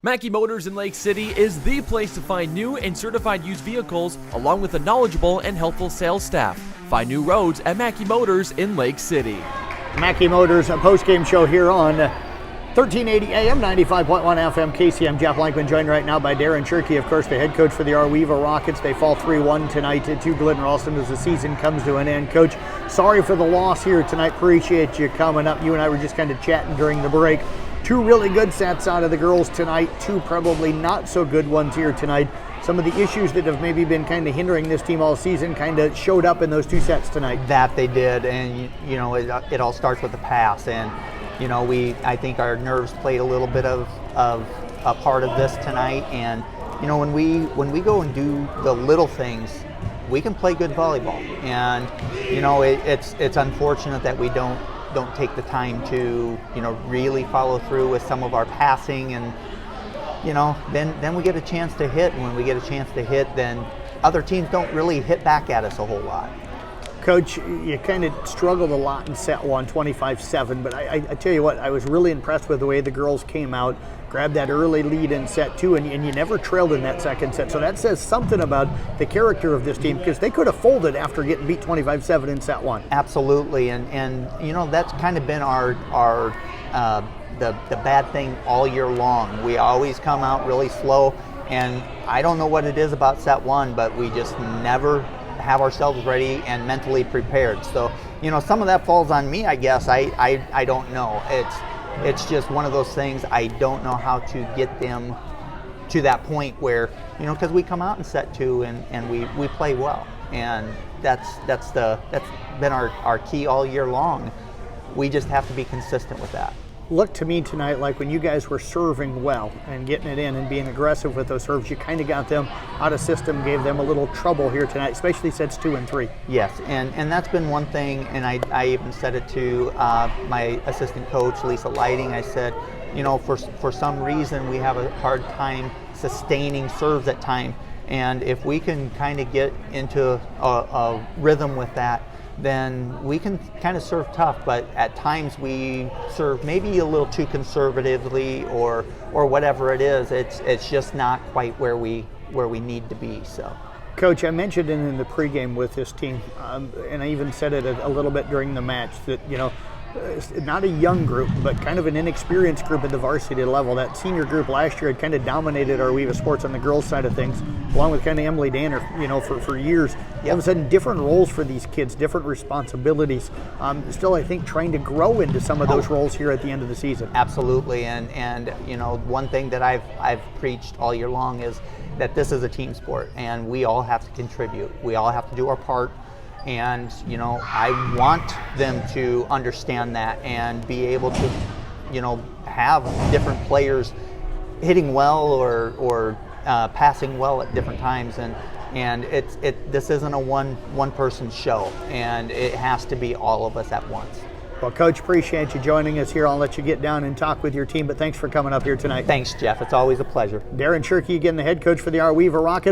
Mackey Motors in Lake City is the place to find new and certified used vehicles, along with a knowledgeable and helpful sales staff. Find new roads at Mackey Motors in Lake City. Mackey Motors, a post-game show here on 1380 AM, 95.1 FM, KCM. Jeff Blankman joined right now by Darin, Schurke, of course, the head coach for the Arweva Rockets. They fall 3-1 tonight to Glidden Ralston as the season comes to an end. Coach, sorry for the loss here tonight. Appreciate you coming up. You and I were just kind of chatting during the break. Two really good sets out of the girls tonight, two probably not so good ones here tonight. Some of the issues that have maybe been kind of hindering this team all season kind of showed up in those two sets tonight. That they did, and you know, it all starts with the pass, and you know, I think our nerves played a little bit of a part of this tonight. And you know, when we go and do the little things, we can play good volleyball. And you know, it's unfortunate that we don't take the time to, you know, really follow through with some of our passing, and you know, then we get a chance to hit, and when we get a chance to hit, then other teams don't really hit back at us a whole lot. Coach, you kind of struggled a lot in set one, 25-7, but I tell you what, I was really impressed with the way the girls came out, grabbed that early lead in set two, and you never trailed in that second set. So that says something about the character of this team, because they could have folded after getting beat 25-7 in set one. Absolutely, and you know, that's kind of been our the bad thing all year long. We always come out really slow, and I don't know what it is about set one, but we just never have ourselves ready and mentally prepared. So, you know, some of that falls on me, I guess. I don't know. It's just one of those things. I don't know how to get them to that point where, you know, because we come out in set two and we play well, and that's been our key all year long. We just have to be consistent with that. Looked to me tonight like when you guys were serving well and getting it in and being aggressive with those serves, you kind of got them out of system, gave them a little trouble here tonight, especially sets 2 and 3. Yes, and that's been one thing, and I even said it to my assistant coach, Lisa Lighting. I said, you know, for some reason we have a hard time sustaining serves at time, and if we can kind of get into a rhythm with that, then we can kind of serve tough, but at times we serve maybe a little too conservatively or whatever it is. It's just not quite where we need to be. So, Coach, I mentioned in the pregame with this team, and I even said it a little bit during the match, that, you know, not a young group, but kind of an inexperienced group at the varsity level. That senior group last year had kind of dominated Arweva sports on the girls' side of things, along with kind of Emily Danner, you know, for years. Yep. All of a sudden, different roles for these kids, different responsibilities. Still, I think, trying to grow into some of those roles here at the end of the season. Absolutely, and you know, one thing that I've preached all year long is that this is a team sport, and we all have to contribute. We all have to do our part. And you know, I want them to understand that and be able to, you know, have different players hitting well or passing well at different times. And this isn't a one person show, and it has to be all of us at once. Well, Coach, appreciate you joining us here. I'll let you get down and talk with your team, but thanks for coming up here tonight. Thanks, Jeff. It's always a pleasure. Darin Schurke, again, the head coach for the Arweva Rockets.